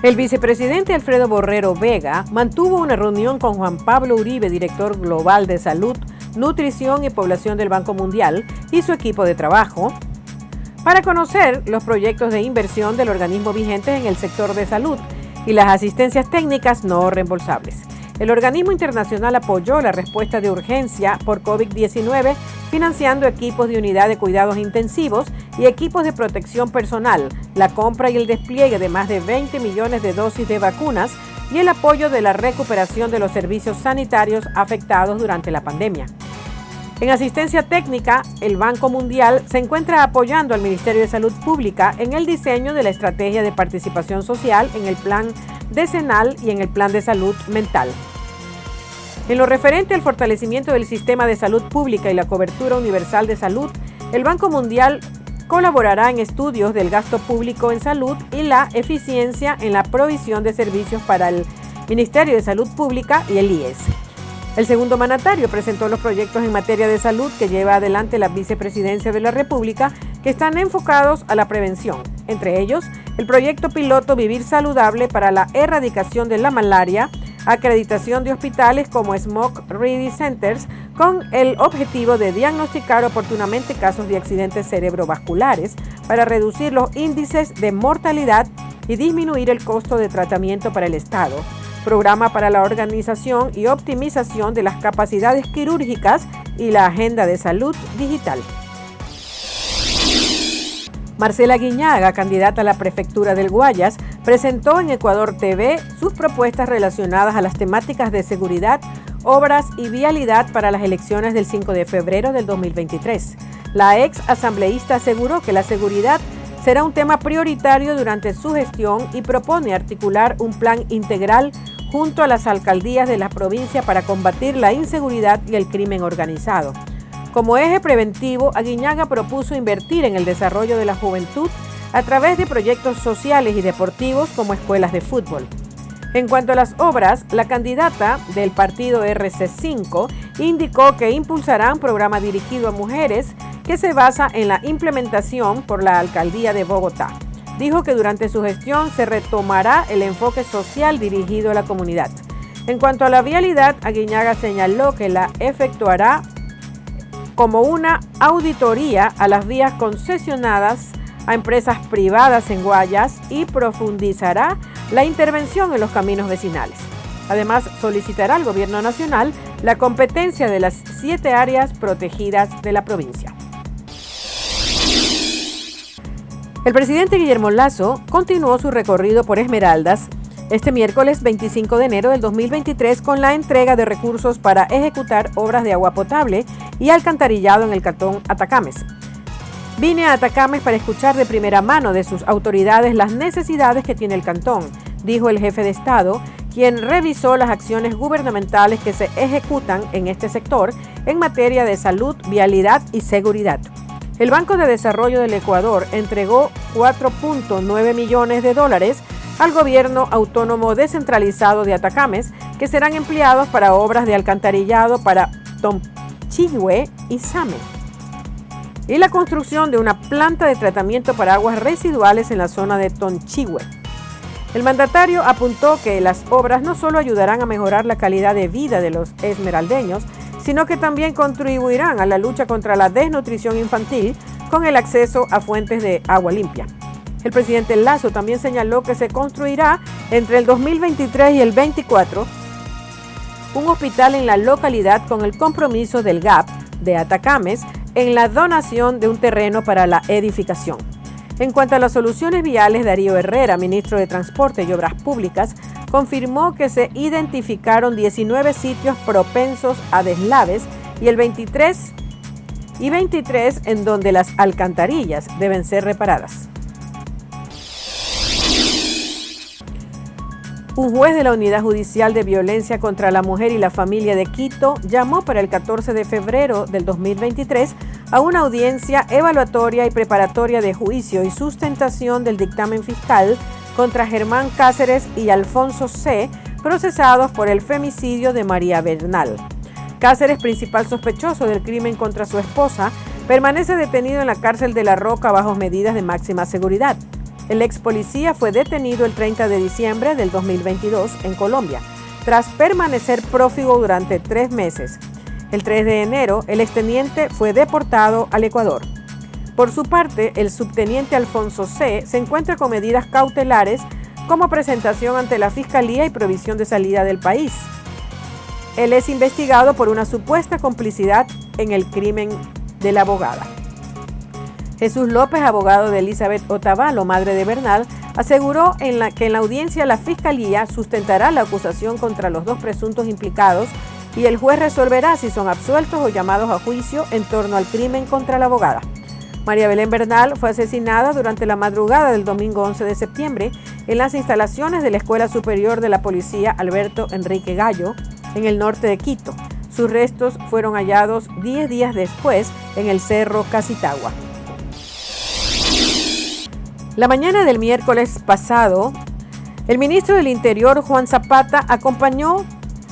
El vicepresidente Alfredo Borrero Vega mantuvo una reunión con Juan Pablo Uribe, director global de Salud, Nutrición y Población del Banco Mundial, y su equipo de trabajo, para conocer los proyectos de inversión del organismo vigentes en el sector de salud y las asistencias técnicas no reembolsables. El organismo internacional apoyó la respuesta de urgencia por COVID-19, financiando equipos de unidad de cuidados intensivos y equipos de protección personal, la compra y el despliegue de más de 20 millones de dosis de vacunas y el apoyo de la recuperación de los servicios sanitarios afectados durante la pandemia. En asistencia técnica, el Banco Mundial se encuentra apoyando al Ministerio de Salud Pública en el diseño de la estrategia de participación social en el plan decenal y en el plan de salud mental. En lo referente al fortalecimiento del sistema de salud pública y la cobertura universal de salud, el Banco Mundial colaborará en estudios del gasto público en salud y la eficiencia en la provisión de servicios para el Ministerio de Salud Pública y el IES. El segundo mandatario presentó los proyectos en materia de salud que lleva adelante la Vicepresidencia de la República, que están enfocados a la prevención. Entre ellos, el proyecto piloto Vivir Saludable para la erradicación de la malaria, acreditación de hospitales como Smoke Ready Centers, con el objetivo de diagnosticar oportunamente casos de accidentes cerebrovasculares para reducir los índices de mortalidad y disminuir el costo de tratamiento para el Estado. Programa para la organización y optimización de las capacidades quirúrgicas y la agenda de salud digital. Marcela Guiñaga, candidata a la prefectura del Guayas, presentó en Ecuador TV sus propuestas relacionadas a las temáticas de seguridad, obras y vialidad para las elecciones del 5 de febrero del 2023. La ex asambleísta aseguró que la seguridad será un tema prioritario durante su gestión y propone articular un plan integral junto a las alcaldías de la provincia para combatir la inseguridad y el crimen organizado. Como eje preventivo, Aguiñaga propuso invertir en el desarrollo de la juventud a través de proyectos sociales y deportivos como escuelas de fútbol. En cuanto a las obras, la candidata del partido RC5 indicó que impulsará un programa dirigido a mujeres que se basa en la implementación por la Alcaldía de Bogotá. Dijo que durante su gestión se retomará el enfoque social dirigido a la comunidad. En cuanto a la vialidad, Aguiñaga señaló que la efectuará como una auditoría a las vías concesionadas a empresas privadas en Guayas y profundizará la intervención en los caminos vecinales. Además, solicitará al Gobierno Nacional la competencia de las 7 áreas protegidas de la provincia. El presidente Guillermo Lasso continuó su recorrido por Esmeraldas este miércoles 25 de enero del 2023 con la entrega de recursos para ejecutar obras de agua potable y alcantarillado en el cantón Atacames. Vine a Atacames para escuchar de primera mano de sus autoridades las necesidades que tiene el cantón, dijo el jefe de Estado, quien revisó las acciones gubernamentales que se ejecutan en este sector en materia de salud, vialidad y seguridad. El Banco de Desarrollo del Ecuador entregó $4.9 millones al gobierno autónomo descentralizado de Atacames, que serán empleados para obras de alcantarillado para Tonchigüe y Same, y la construcción de una planta de tratamiento para aguas residuales en la zona de Tonchigüe. El mandatario apuntó que las obras no solo ayudarán a mejorar la calidad de vida de los esmeraldeños, sino que también contribuirán a la lucha contra la desnutrición infantil con el acceso a fuentes de agua limpia. El presidente Lasso también señaló que se construirá entre el 2023 y el 2024 un hospital en la localidad con el compromiso del GAP de Atacames en la donación de un terreno para la edificación. En cuanto a las soluciones viales, Darío Herrera, ministro de Transporte y Obras Públicas, confirmó que se identificaron 19 sitios propensos a deslaves y el 23 en donde las alcantarillas deben ser reparadas. Un juez de la Unidad Judicial de Violencia contra la Mujer y la Familia de Quito llamó para el 14 de febrero del 2023 a una audiencia evaluatoria y preparatoria de juicio y sustentación del dictamen fiscal contra Germán Cáceres y Alfonso C., procesados por el femicidio de María Bernal. Cáceres, principal sospechoso del crimen contra su esposa, permanece detenido en la cárcel de La Roca bajo medidas de máxima seguridad. El ex policía fue detenido el 30 de diciembre del 2022 en Colombia, tras permanecer prófugo durante 3 meses. El 3 de enero, el exteniente fue deportado al Ecuador. Por su parte, el subteniente Alfonso C. se encuentra con medidas cautelares como presentación ante la Fiscalía y provisión de salida del país. Él es investigado por una supuesta complicidad en el crimen de la abogada. Jesús López, abogado de Elizabeth Otavalo, madre de Bernal, aseguró que en la audiencia la Fiscalía sustentará la acusación contra los 2 presuntos implicados y el juez resolverá si son absueltos o llamados a juicio en torno al crimen contra la abogada. María Belén Bernal fue asesinada durante la madrugada del domingo 11 de septiembre en las instalaciones de la Escuela Superior de la Policía Alberto Enrique Gallo, en el norte de Quito. Sus restos fueron hallados 10 días después en el Cerro Casitagua. La mañana del miércoles pasado, el ministro del Interior, Juan Zapata, acompañó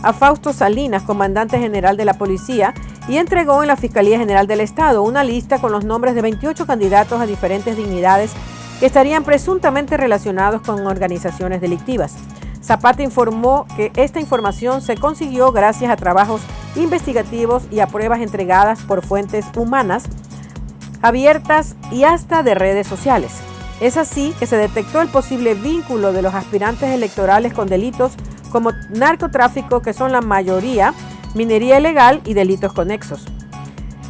a Fausto Salinas, comandante general de la policía, y entregó en la Fiscalía General del Estado una lista con los nombres de 28 candidatos a diferentes dignidades que estarían presuntamente relacionados con organizaciones delictivas. Zapata informó que esta información se consiguió gracias a trabajos investigativos y a pruebas entregadas por fuentes humanas, abiertas y hasta de redes sociales. Es así que se detectó el posible vínculo de los aspirantes electorales con delitos como narcotráfico, que son la mayoría, minería ilegal y delitos conexos.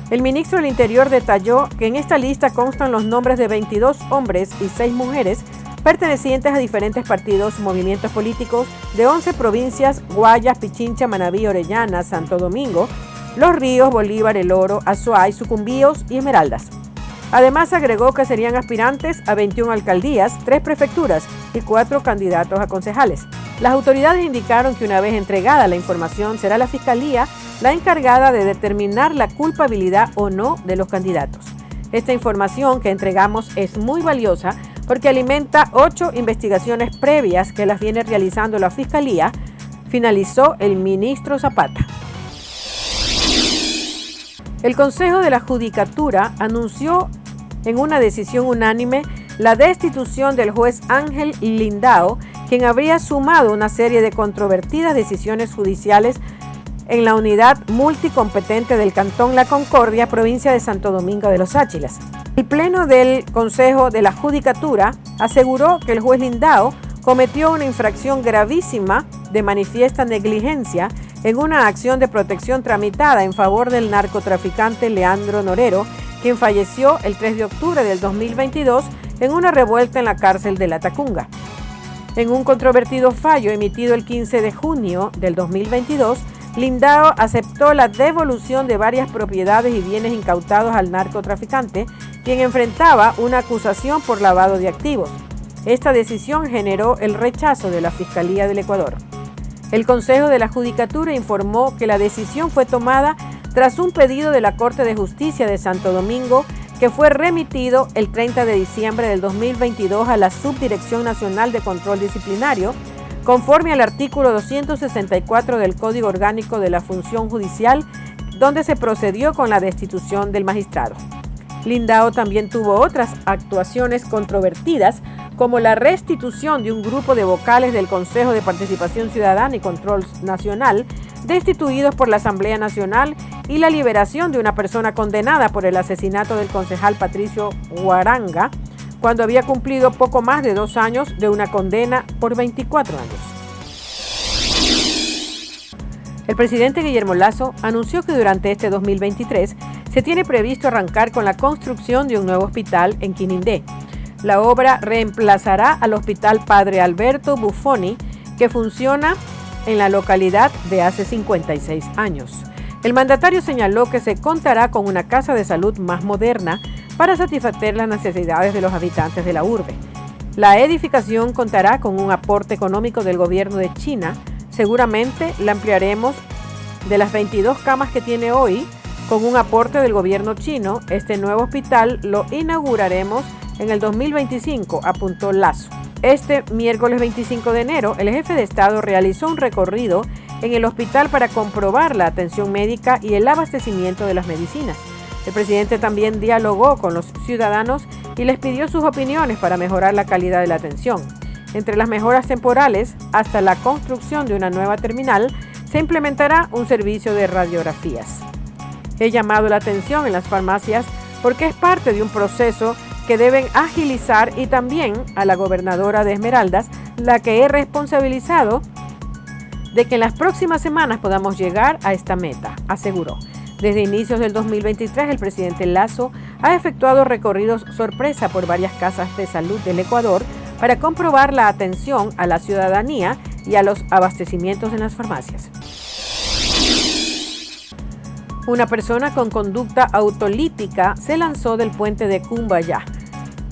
El ministro del Interior detalló que en esta lista constan los nombres de 22 hombres y 6 mujeres pertenecientes a diferentes partidos, movimientos políticos de 11 provincias: Guayas, Pichincha, Manabí, Orellana, Santo Domingo, Los Ríos, Bolívar, El Oro, Azuay, Sucumbíos y Esmeraldas. Además, agregó que serían aspirantes a 21 alcaldías, 3 prefecturas y 4 candidatos a concejales. Las autoridades indicaron que una vez entregada la información, será la Fiscalía la encargada de determinar la culpabilidad o no de los candidatos. Esta información que entregamos es muy valiosa porque alimenta 8 investigaciones previas que las viene realizando la Fiscalía, finalizó el ministro Zapata. El Consejo de la Judicatura anunció en una decisión unánime la destitución del juez Ángel Lindao, quien habría sumado una serie de controvertidas decisiones judiciales en la unidad multicompetente del Cantón La Concordia, provincia de Santo Domingo de los Áchilas. El Pleno del Consejo de la Judicatura aseguró que el juez Lindao cometió una infracción gravísima de manifiesta negligencia en una acción de protección tramitada en favor del narcotraficante Leandro Norero, quien falleció el 3 de octubre del 2022 en una revuelta en la cárcel de La Tacunga. En un controvertido fallo emitido el 15 de junio del 2022, Lindao aceptó la devolución de varias propiedades y bienes incautados al narcotraficante, quien enfrentaba una acusación por lavado de activos. Esta decisión generó el rechazo de la Fiscalía del Ecuador. El Consejo de la Judicatura informó que la decisión fue tomada tras un pedido de la Corte de Justicia de Santo Domingo, que fue remitido el 30 de diciembre del 2022 a la Subdirección Nacional de Control Disciplinario, conforme al artículo 264 del Código Orgánico de la Función Judicial, donde se procedió con la destitución del magistrado. Lindao también tuvo otras actuaciones controvertidas, como la restitución de un grupo de vocales del Consejo de Participación Ciudadana y Control Nacional, destituidos por la Asamblea Nacional, y la liberación de una persona condenada por el asesinato del concejal Patricio Guaranga, cuando había cumplido poco más de 2 años de una condena por 24 años. El presidente Guillermo Lasso anunció que durante este 2023 se tiene previsto arrancar con la construcción de un nuevo hospital en Quinindé. La obra reemplazará al Hospital Padre Alberto Buffoni, que funciona en la localidad de hace 56 años. El mandatario señaló que se contará con una casa de salud más moderna para satisfacer las necesidades de los habitantes de la urbe. La edificación contará con un aporte económico del gobierno de China. Seguramente la ampliaremos de las 22 camas que tiene hoy. Con un aporte del gobierno chino, este nuevo hospital lo inauguraremos en el 2025, apuntó Lasso. Este miércoles 25 de enero, el jefe de Estado realizó un recorrido en el hospital para comprobar la atención médica y el abastecimiento de las medicinas. El presidente también dialogó con los ciudadanos y les pidió sus opiniones para mejorar la calidad de la atención. Entre las mejoras temporales, hasta la construcción de una nueva terminal, se implementará un servicio de radiografías. He llamado la atención en las farmacias porque es parte de un proceso que deben agilizar, y también a la gobernadora de Esmeraldas, la que he responsabilizado de que en las próximas semanas podamos llegar a esta meta, aseguró. Desde inicios del 2023, el presidente Lasso ha efectuado recorridos sorpresa por varias casas de salud del Ecuador para comprobar la atención a la ciudadanía y a los abastecimientos en las farmacias. Una persona con conducta autolítica se lanzó del puente de Cumbayá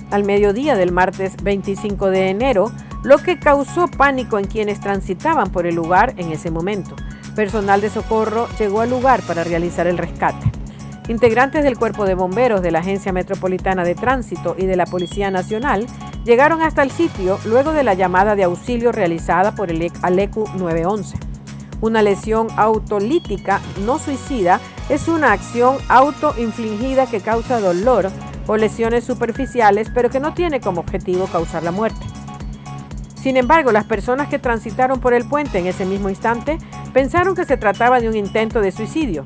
al mediodía del martes 25 de enero, lo que causó pánico en quienes transitaban por el lugar en ese momento. Personal de socorro llegó al lugar para realizar el rescate. Integrantes del Cuerpo de Bomberos de la Agencia Metropolitana de Tránsito y de la Policía Nacional llegaron hasta el sitio luego de la llamada de auxilio realizada por el ALECU 911. Una lesión autolítica no suicida es una acción autoinfligida que causa dolor o lesiones superficiales, pero que no tiene como objetivo causar la muerte. Sin embargo, las personas que transitaron por el puente en ese mismo instante pensaron que se trataba de un intento de suicidio.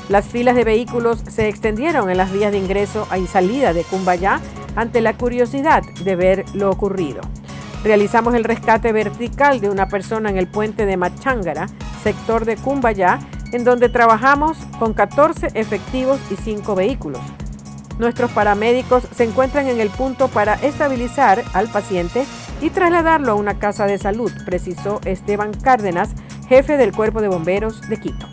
Las filas de vehículos se extendieron en las vías de ingreso y salida de Cumbayá ante la curiosidad de ver lo ocurrido. Realizamos el rescate vertical de una persona en el puente de Machángara, sector de Cumbayá, en donde trabajamos con 14 efectivos y 5 vehículos. Nuestros paramédicos se encuentran en el punto para estabilizar al paciente y trasladarlo a una casa de salud, precisó Esteban Cárdenas, jefe del Cuerpo de Bomberos de Quito.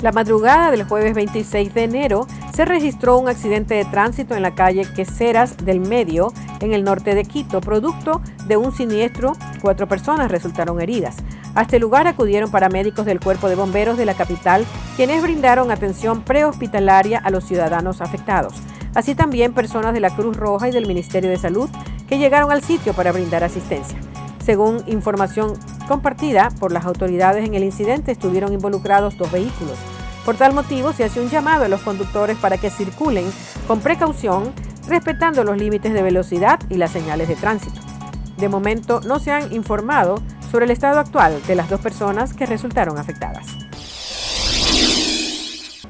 La madrugada del jueves 26 de enero se registró un accidente de tránsito en la calle Queseras del Medio, en el norte de Quito, producto de un siniestro. 4 personas resultaron heridas. A este lugar acudieron paramédicos del Cuerpo de Bomberos de la capital, quienes brindaron atención prehospitalaria a los ciudadanos afectados. Así también personas de la Cruz Roja y del Ministerio de Salud que llegaron al sitio para brindar asistencia. Según información compartida por las autoridades, en el incidente estuvieron involucrados 2 vehículos. Por tal motivo, se hace un llamado a los conductores para que circulen con precaución, respetando los límites de velocidad y las señales de tránsito. De momento, no se han informado sobre el estado actual de las 2 personas que resultaron afectadas.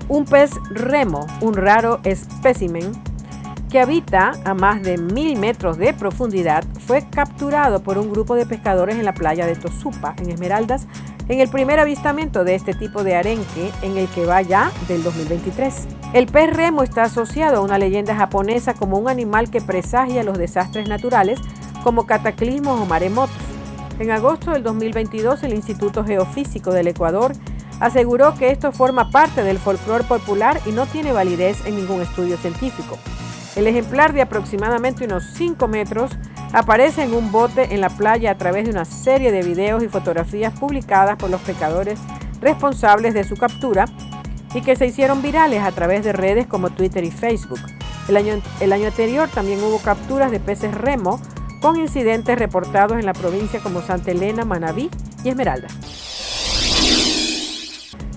Un pez remo, un raro espécimen que habita a más de 1000 metros de profundidad, fue capturado por un grupo de pescadores en la playa de Tosupa, en Esmeraldas, en el primer avistamiento de este tipo de arenque en el que va ya del 2023. El pez remo está asociado a una leyenda japonesa como un animal que presagia los desastres naturales como cataclismos o maremotos. En agosto del 2022, el Instituto Geofísico del Ecuador aseguró que esto forma parte del folclore popular y no tiene validez en ningún estudio científico. El ejemplar, de aproximadamente unos 5 metros, aparece en un bote en la playa a través de una serie de videos y fotografías publicadas por los pescadores responsables de su captura y que se hicieron virales a través de redes como Twitter y Facebook. El año anterior también hubo capturas de peces remo con incidentes reportados en la provincia como Santa Elena, Manabí y Esmeraldas.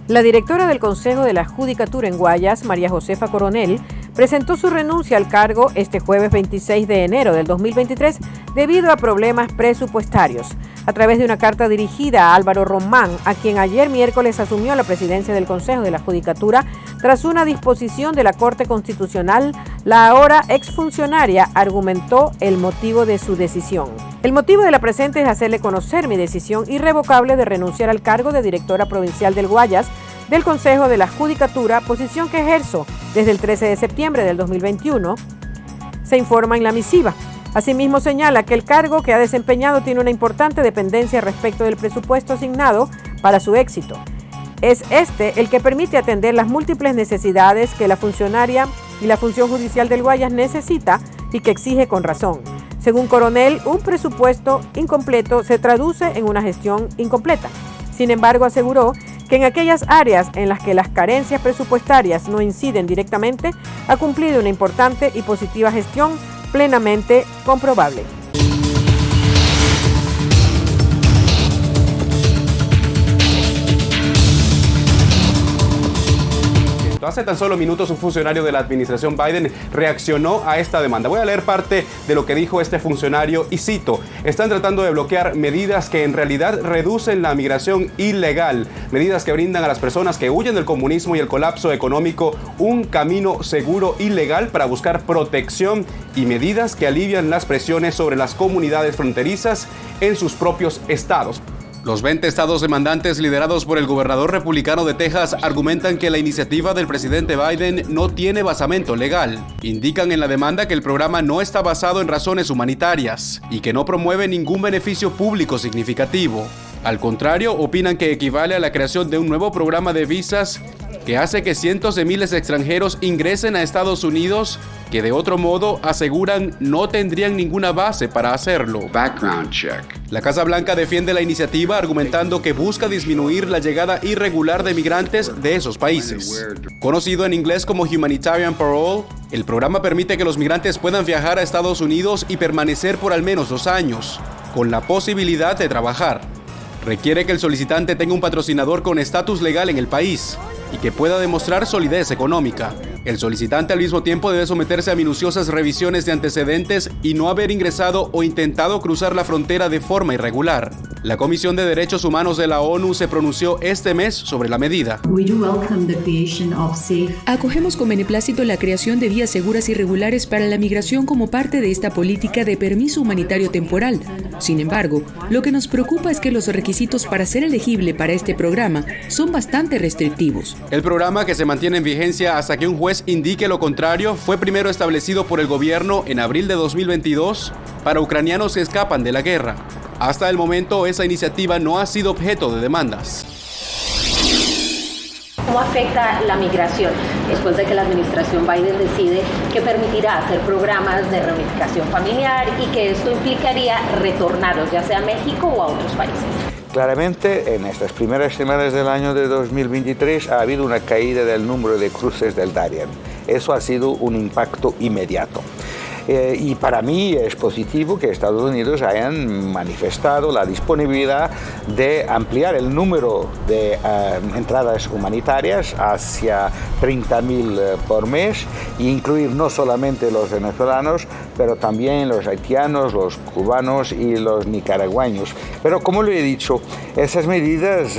La directora del Consejo de la Judicatura en Guayas, María Josefa Coronel, presentó su renuncia al cargo este jueves 26 de enero del 2023 debido a problemas presupuestarios. A través de una carta dirigida a Álvaro Román, a quien ayer miércoles asumió la presidencia del Consejo de la Judicatura, tras una disposición de la Corte Constitucional, la ahora exfuncionaria argumentó el motivo de su decisión. El motivo de la presente es hacerle conocer mi decisión irrevocable de renunciar al cargo de directora provincial del Guayas del Consejo de la Judicatura, posición que ejerzo desde el 13 de septiembre del 2021, se informa en la misiva. Asimismo, señala que el cargo que ha desempeñado tiene una importante dependencia respecto del presupuesto asignado para su éxito. Es este el que permite atender las múltiples necesidades que la funcionaria y la función judicial del Guayas necesita y que exige con razón. Según Coronel, un presupuesto incompleto se traduce en una gestión incompleta. Sin embargo, aseguró que en aquellas áreas en las que las carencias presupuestarias no inciden directamente, ha cumplido una importante y positiva gestión plenamente comprobable. momento. Hace tan solo minutos un funcionario de la administración Biden reaccionó a esta demanda. Voy a leer parte de lo que dijo este funcionario y cito: están tratando de bloquear medidas que en realidad reducen la migración ilegal, medidas que brindan a las personas que huyen del comunismo y el colapso económico un camino seguro y legal para buscar protección, y medidas que alivian las presiones sobre las comunidades fronterizas en sus propios estados. Los 20 estados demandantes liderados por el gobernador republicano de Texas argumentan que la iniciativa del presidente Biden no tiene basamento legal. Indican en la demanda que el programa no está basado en razones humanitarias y que no promueve ningún beneficio público significativo. Al contrario, opinan que equivale a la creación de un nuevo programa de visas que hace que cientos de miles de extranjeros ingresen a Estados Unidos que de otro modo, aseguran, no tendrían ninguna base para hacerlo. Background check. La Casa Blanca defiende la iniciativa argumentando que busca disminuir la llegada irregular de migrantes de esos países. Conocido en inglés como Humanitarian Parole, el programa permite que los migrantes puedan viajar a Estados Unidos y permanecer por al menos 2 años, con la posibilidad de trabajar. Requiere que el solicitante tenga un patrocinador con estatus legal en el país y que pueda demostrar solidez económica. El solicitante al mismo tiempo debe someterse a minuciosas revisiones de antecedentes y no haber ingresado o intentado cruzar la frontera de forma irregular. La Comisión de Derechos Humanos de la ONU se pronunció este mes sobre la medida. Acogemos con beneplácito la creación de vías seguras y regulares para la migración como parte de esta política de permiso humanitario temporal. Sin embargo, lo que nos preocupa es que los requisitos para ser elegible para este programa son bastante restrictivos. El programa, que se mantiene en vigencia hasta que un juez indique lo contrario, fue primero establecido por el gobierno en abril de 2022 para ucranianos que escapan de la guerra. Hasta el momento, esa iniciativa no ha sido objeto de demandas. ¿Cómo afecta la migración después de que la administración Biden decide que permitirá hacer programas de reunificación familiar y que esto implicaría retornarlos ya sea a México o a otros países? Claramente, en estas primeras semanas del año de 2023 ha habido una caída del número de cruces del Darien. Eso ha sido un impacto inmediato. Y para mí es positivo que Estados Unidos hayan manifestado la disponibilidad de ampliar el número de entradas humanitarias hacia 30.000 por mes e incluir no solamente los venezolanos, pero también los haitianos, los cubanos y los nicaragüeños. Pero como lo he dicho, esas medidas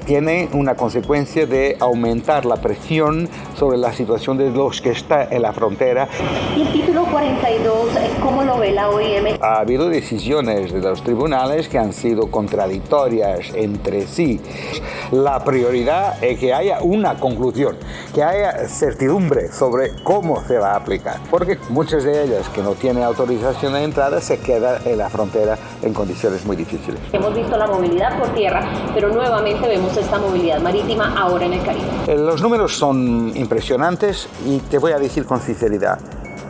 tienen una consecuencia de aumentar la presión sobre la situación de los que están en la frontera. ¿Y el título 42, cómo lo ve la OIM? Ha habido decisiones de los tribunales que han sido contradictorias entre sí. La prioridad es que haya una conclusión, que haya certidumbre sobre cómo se va a aplicar, porque muchas de ellas que no tienen autorización de entrada se quedan en la frontera en condiciones muy difíciles. Hemos visto la movilidad por tierra, pero nuevamente vemos esta movilidad marítima ahora en el Caribe. Los números son impresionantes y te voy a decir con sinceridad,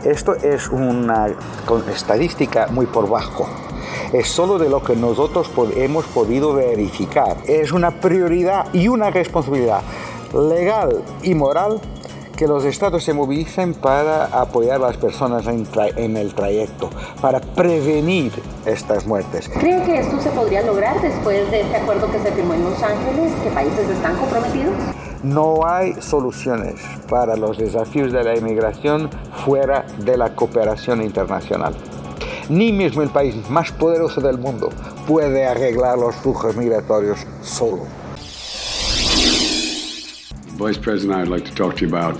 esto es una estadística muy por bajo. Es solo de lo que nosotros hemos podido verificar. Es una prioridad y una responsabilidad legal y moral que los estados se movilicen para apoyar a las personas en el trayecto, para prevenir estas muertes. ¿Cree que esto se podría lograr después de este acuerdo que se firmó en Los Ángeles? ¿Qué países están comprometidos? No hay soluciones para los desafíos de la inmigración fuera de la cooperación internacional. Ni mismo el país más poderoso del mundo puede arreglar los flujos migratorios solo.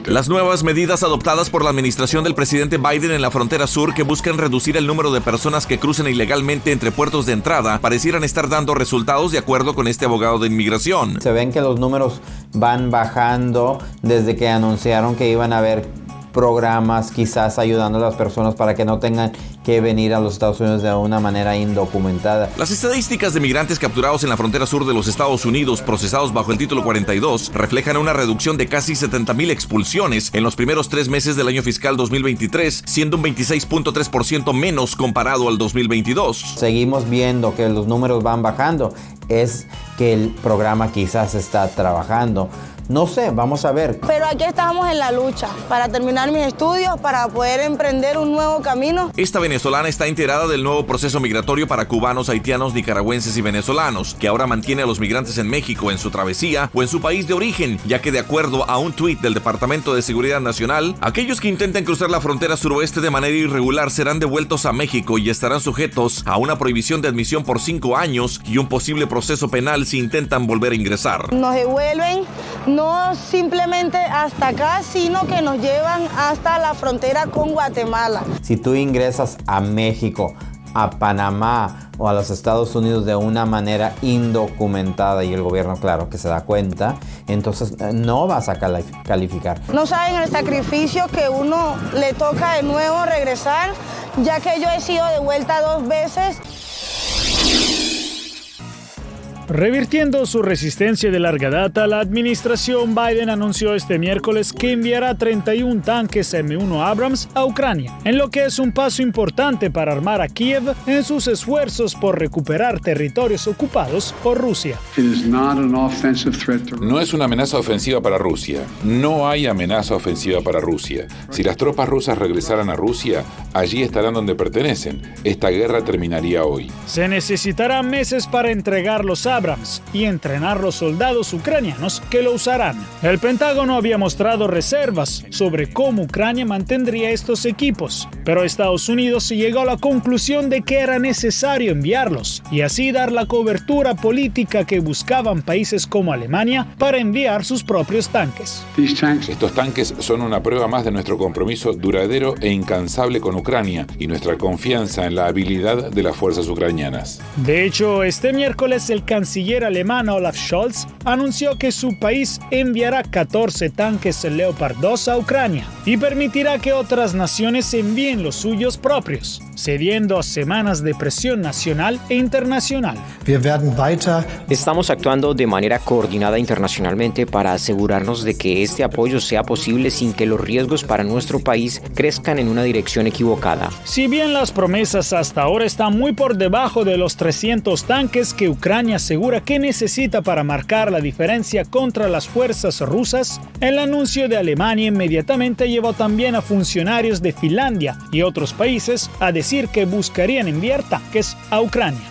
Las nuevas medidas adoptadas por la administración del presidente Biden en la frontera sur, que buscan reducir el número de personas que cruzan ilegalmente entre puertos de entrada, parecieran estar dando resultados, de acuerdo con este abogado de inmigración. Se ven que los números van bajando desde que anunciaron que iban a haber programas quizás ayudando a las personas para que no tengan que venir a los Estados Unidos de una manera indocumentada. Las estadísticas de migrantes capturados en la frontera sur de los Estados Unidos procesados bajo el título 42 reflejan una reducción de casi 70,000 expulsiones en los primeros 3 meses del año fiscal 2023, siendo un 26.3% menos comparado al 2022. Seguimos viendo que los números van bajando, es que el programa quizás está trabajando, No sé, vamos a ver. Pero aquí estamos en la lucha para terminar mis estudios, para poder emprender un nuevo camino. Esta venezolana está enterada del nuevo proceso migratorio para cubanos, haitianos, nicaragüenses y venezolanos, que ahora mantiene a los migrantes en México en su travesía o en su país de origen, ya que de acuerdo a un tuit del Departamento de Seguridad Nacional, aquellos que intenten cruzar la frontera suroeste de manera irregular serán devueltos a México y estarán sujetos a una prohibición de admisión por 5 años y un posible proceso penal si intentan volver a ingresar. Nos devuelven no simplemente hasta acá, sino que nos llevan hasta la frontera con Guatemala. Si tú ingresas a México, a Panamá o a los Estados Unidos de una manera indocumentada y el gobierno, claro, que se da cuenta, entonces no vas a calificar. No saben el sacrificio que uno le toca de nuevo regresar, ya que yo he sido devuelta 2 veces. Revirtiendo su resistencia de larga data, la administración Biden anunció este miércoles que enviará 31 tanques M1 Abrams a Ucrania, en lo que es un paso importante para armar a Kiev en sus esfuerzos por recuperar territorios ocupados por Rusia. No es una amenaza ofensiva para Rusia. No hay amenaza ofensiva para Rusia. Si las tropas rusas regresaran a Rusia, allí estarán donde pertenecen. Esta guerra terminaría hoy. Se necesitarán meses para entregar los Abrams y entrenar los soldados ucranianos que lo usarán. El Pentágono había mostrado reservas sobre cómo Ucrania mantendría estos equipos, pero Estados Unidos llegó a la conclusión de que era necesario enviarlos y así dar la cobertura política que buscaban países como Alemania para enviar sus propios tanques. Estos tanques son una prueba más de nuestro compromiso duradero e incansable con Ucrania y nuestra confianza en la habilidad de las fuerzas ucranianas. De hecho, este miércoles el canciller alemán Olaf Scholz anunció que su país enviará 14 tanques Leopard 2 a Ucrania y permitirá que otras naciones envíen los suyos propios, cediendo a semanas de presión nacional e internacional. Estamos actuando de manera coordinada internacionalmente para asegurarnos de que este apoyo sea posible sin que los riesgos para nuestro país crezcan en una dirección equivocada. Si bien las promesas hasta ahora están muy por debajo de los 300 tanques que Ucrania asegura que necesita para marcar la diferencia contra las fuerzas rusas, el anuncio de Alemania inmediatamente llevó también a funcionarios de Finlandia y otros países a decir que buscarían enviar tanques a Ucrania.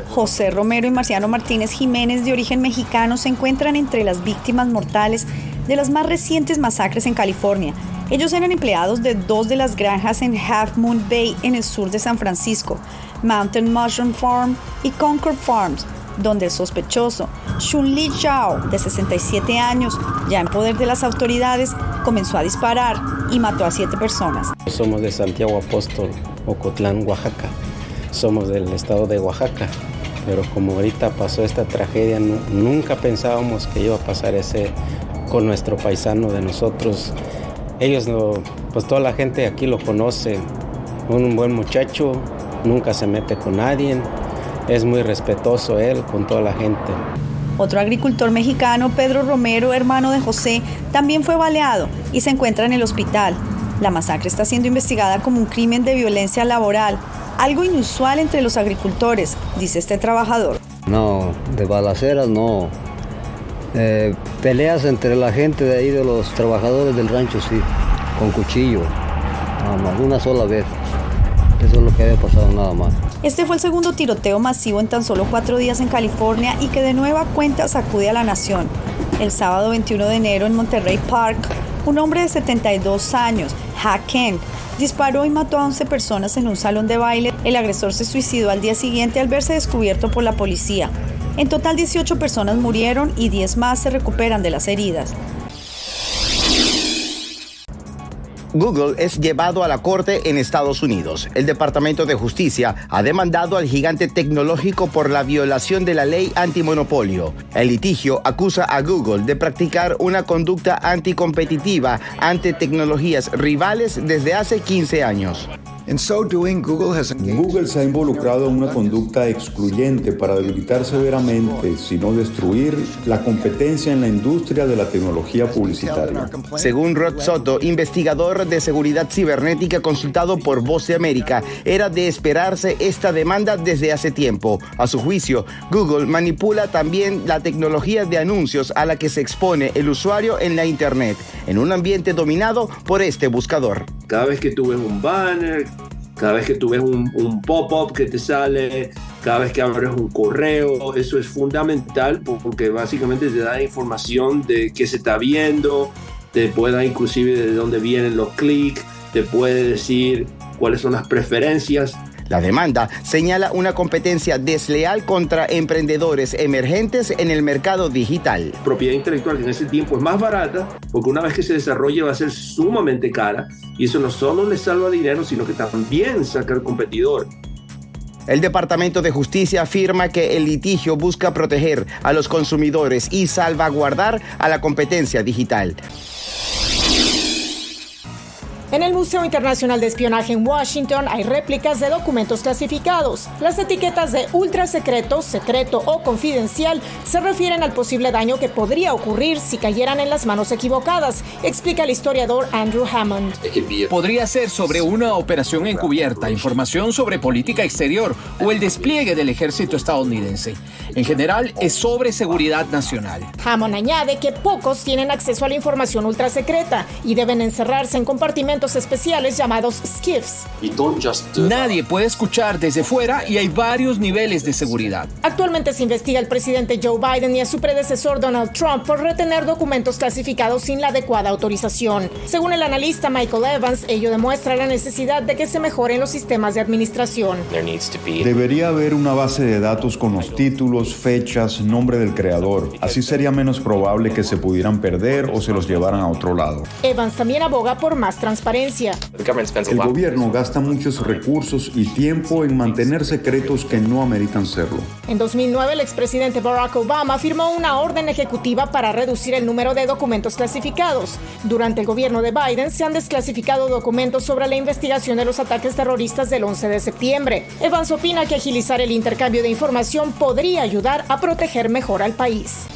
José Romero y Marciano Martínez Jiménez, de origen mexicano, se encuentran entre las víctimas mortales de las más recientes masacres en California. Ellos eran empleados de 2 de las granjas en Half Moon Bay, en el sur de San Francisco, Mountain Mushroom Farm y Concord Farms, donde el sospechoso, Shun-Li Zhao, de 67 años, ya en poder de las autoridades, comenzó a disparar y mató a 7 personas. Somos de Santiago Apóstol, Ocotlán, Oaxaca. Somos del estado de Oaxaca, pero como ahorita pasó esta tragedia, nunca pensábamos que iba a pasar ese con nuestro paisano de nosotros. Ellos, pues toda la gente aquí lo conoce, un buen muchacho, nunca se mete con nadie, es muy respetuoso él con toda la gente. Otro agricultor mexicano, Pedro Romero, hermano de José, también fue baleado y se encuentra en el hospital. La masacre está siendo investigada como un crimen de violencia laboral, algo inusual entre los agricultores, dice este trabajador. No, de balaceras no. Peleas entre la gente de ahí, de los trabajadores del rancho, sí, con cuchillo, nada más, una sola vez. Eso es lo que había pasado, nada más. Este fue el segundo tiroteo masivo en tan solo 4 días en California y que de nueva cuenta sacude a la nación. El sábado 21 de enero en Monterey Park, un hombre de 72 años, Ha Keng, disparó y mató a 11 personas en un salón de baile. El agresor se suicidó al día siguiente al verse descubierto por la policía. En total, 18 personas murieron y 10 más se recuperan de las heridas. Google es llevado a la corte en Estados Unidos. El Departamento de Justicia ha demandado al gigante tecnológico por la violación de la ley antimonopolio. El litigio acusa a Google de practicar una conducta anticompetitiva ante tecnologías rivales desde hace 15 años. Google se ha involucrado en una conducta excluyente para debilitar severamente, si no destruir, la competencia en la industria de la tecnología publicitaria. Según Rod Soto, investigador de seguridad cibernética consultado por Voz de América, era de esperarse esta demanda desde hace tiempo. A su juicio, Google manipula también la tecnología de anuncios a la que se expone el usuario en la Internet, en un ambiente dominado por este buscador. Cada vez que tú ves un banner, cada vez que tú ves un pop-up que te sale, cada vez que abres un correo, eso es fundamental porque básicamente te da información de qué se está viendo, te puede dar inclusive de dónde vienen los clics, te puede decir cuáles son las preferencias. La demanda señala una competencia desleal contra emprendedores emergentes en el mercado digital. Propiedad intelectual que en ese tiempo es más barata, porque una vez que se desarrolle va a ser sumamente cara, y eso no solo le salva dinero, sino que también saca al competidor. El Departamento de Justicia afirma que el litigio busca proteger a los consumidores y salvaguardar a la competencia digital. En el Museo Internacional de Espionaje en Washington hay réplicas de documentos clasificados. Las etiquetas de ultra secreto, secreto o confidencial se refieren al posible daño que podría ocurrir si cayeran en las manos equivocadas, explica el historiador Andrew Hammond. Podría ser sobre una operación encubierta, información sobre política exterior o el despliegue del ejército estadounidense. En general, es sobre seguridad nacional. Hammond añade que pocos tienen acceso a la información ultra secreta y deben encerrarse en compartimentos especiales llamados SCIFs. Nadie puede escuchar desde fuera y hay varios niveles de seguridad. Actualmente se investiga al presidente Joe Biden y a su predecesor Donald Trump por retener documentos clasificados sin la adecuada autorización. Según el analista Michael Evans, ello demuestra la necesidad de que se mejoren los sistemas de administración. Debería haber una base de datos con los títulos, fechas, nombre del creador. Así sería menos probable que se pudieran perder o se los llevaran a otro lado. Evans también aboga por más transparencia. El gobierno gasta muchos recursos y tiempo en mantener secretos que no ameritan serlo. En 2009, el expresidente Barack Obama firmó una orden ejecutiva para reducir el número de documentos clasificados. Durante el gobierno de Biden se han desclasificado documentos sobre la investigación de los ataques terroristas del 11 de septiembre. Evans opina que agilizar el intercambio de información podría ayudar a proteger mejor al país.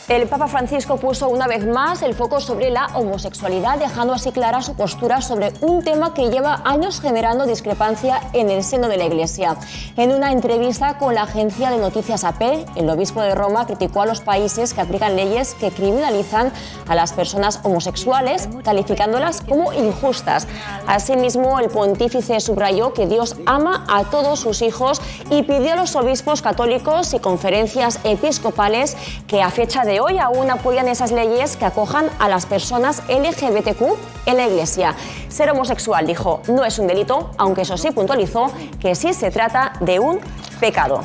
El Papa Francisco puso una vez más el foco sobre la homosexualidad, dejando así clara su postura sobre un tema que lleva años generando discrepancia en el seno de la Iglesia. En una entrevista con la agencia de noticias AP, el obispo de Roma criticó a los países que aplican leyes que criminalizan a las personas homosexuales, calificándolas como injustas. Asimismo, el pontífice subrayó que Dios ama a todos sus hijos y pidió a los obispos católicos y conferencias episcopales que a fecha de hoy aún apoyan esas leyes que acojan a las personas LGBTQ en la Iglesia. Ser homosexual, dijo, no es un delito, aunque eso sí puntualizó que sí se trata de un pecado.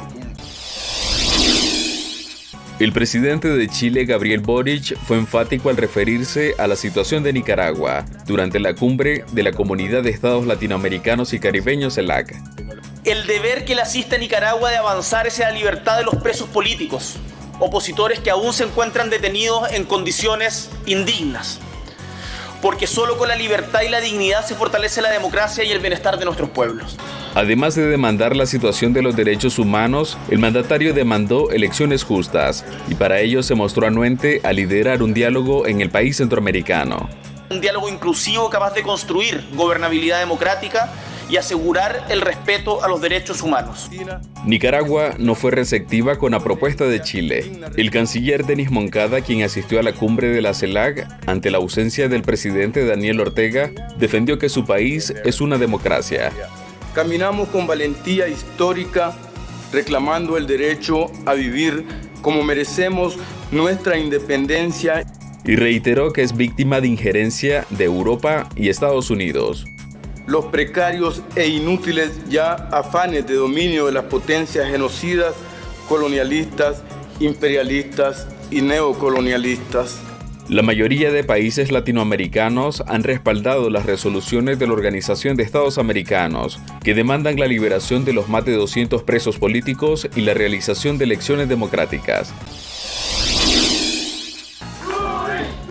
El presidente de Chile, Gabriel Boric, fue enfático al referirse a la situación de Nicaragua durante la cumbre de la Comunidad de Estados Latinoamericanos y Caribeños, CELAC. El deber que le asiste a Nicaragua de avanzar es la libertad de los presos políticos, opositores que aún se encuentran detenidos en condiciones indignas. Porque solo con la libertad y la dignidad se fortalece la democracia y el bienestar de nuestros pueblos. Además de demandar la situación de los derechos humanos, el mandatario demandó elecciones justas y para ello se mostró anuente a liderar un diálogo en el país centroamericano. Un diálogo inclusivo capaz de construir gobernabilidad democrática y asegurar el respeto a los derechos humanos. Nicaragua no fue receptiva con la propuesta de Chile. El canciller Denis Moncada, quien asistió a la cumbre de la CELAC ante la ausencia del presidente Daniel Ortega, defendió que su país es una democracia. Caminamos con valentía histórica, reclamando el derecho a vivir como merecemos nuestra independencia. Y reiteró que es víctima de injerencia de Europa y Estados Unidos. Los precarios e inútiles ya afanes de dominio de las potencias genocidas, colonialistas, imperialistas y neocolonialistas. La mayoría de países latinoamericanos han respaldado las resoluciones de la Organización de Estados Americanos, que demandan la liberación de los más de 200 presos políticos y la realización de elecciones democráticas.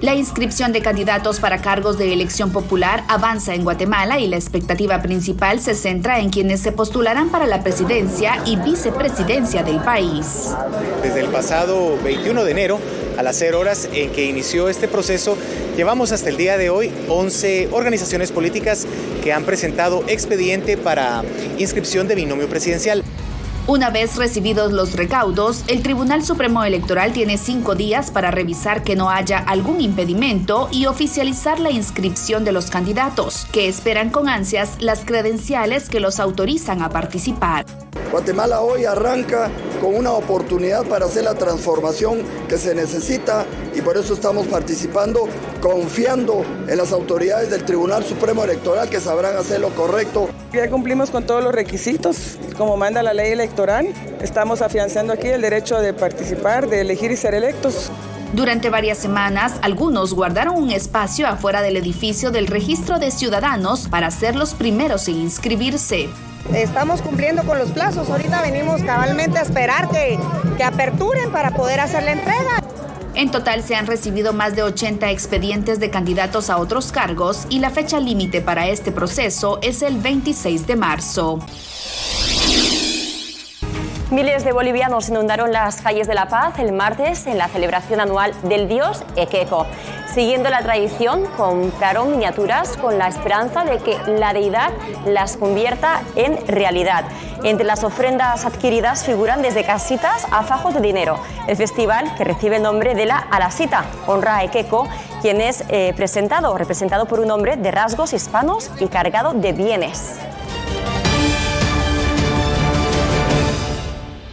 La inscripción de candidatos para cargos de elección popular avanza en Guatemala y la expectativa principal se centra en quienes se postularán para la presidencia y vicepresidencia del país. Desde el pasado 21 de enero, a las 0 horas en que inició este proceso, llevamos hasta el día de hoy 11 organizaciones políticas que han presentado expediente para inscripción de binomio presidencial. Una vez recibidos los recaudos, el Tribunal Supremo Electoral tiene 5 días para revisar que no haya algún impedimento y oficializar la inscripción de los candidatos, que esperan con ansias las credenciales que los autorizan a participar. Guatemala hoy arranca con una oportunidad para hacer la transformación que se necesita y por eso estamos participando, confiando en las autoridades del Tribunal Supremo Electoral que sabrán hacer lo correcto. Ya cumplimos con todos los requisitos, como manda la ley electoral. Estamos afianzando aquí el derecho de participar, de elegir y ser electos. Durante varias semanas, algunos guardaron un espacio afuera del edificio del Registro de Ciudadanos para ser los primeros en inscribirse. Estamos cumpliendo con los plazos. Ahorita venimos cabalmente a esperar que aperturen para poder hacer la entrega. En total se han recibido más de 80 expedientes de candidatos a otros cargos y la fecha límite para este proceso es el 26 de marzo. Miles de bolivianos inundaron las calles de La Paz el martes en la celebración anual del dios Equeco. Siguiendo la tradición, compraron miniaturas con la esperanza de que la deidad las convierta en realidad. Entre las ofrendas adquiridas figuran desde casitas a fajos de dinero. El festival, que recibe el nombre de la Alasita, honra a Equeco, quien es representado por un hombre de rasgos hispanos y cargado de bienes.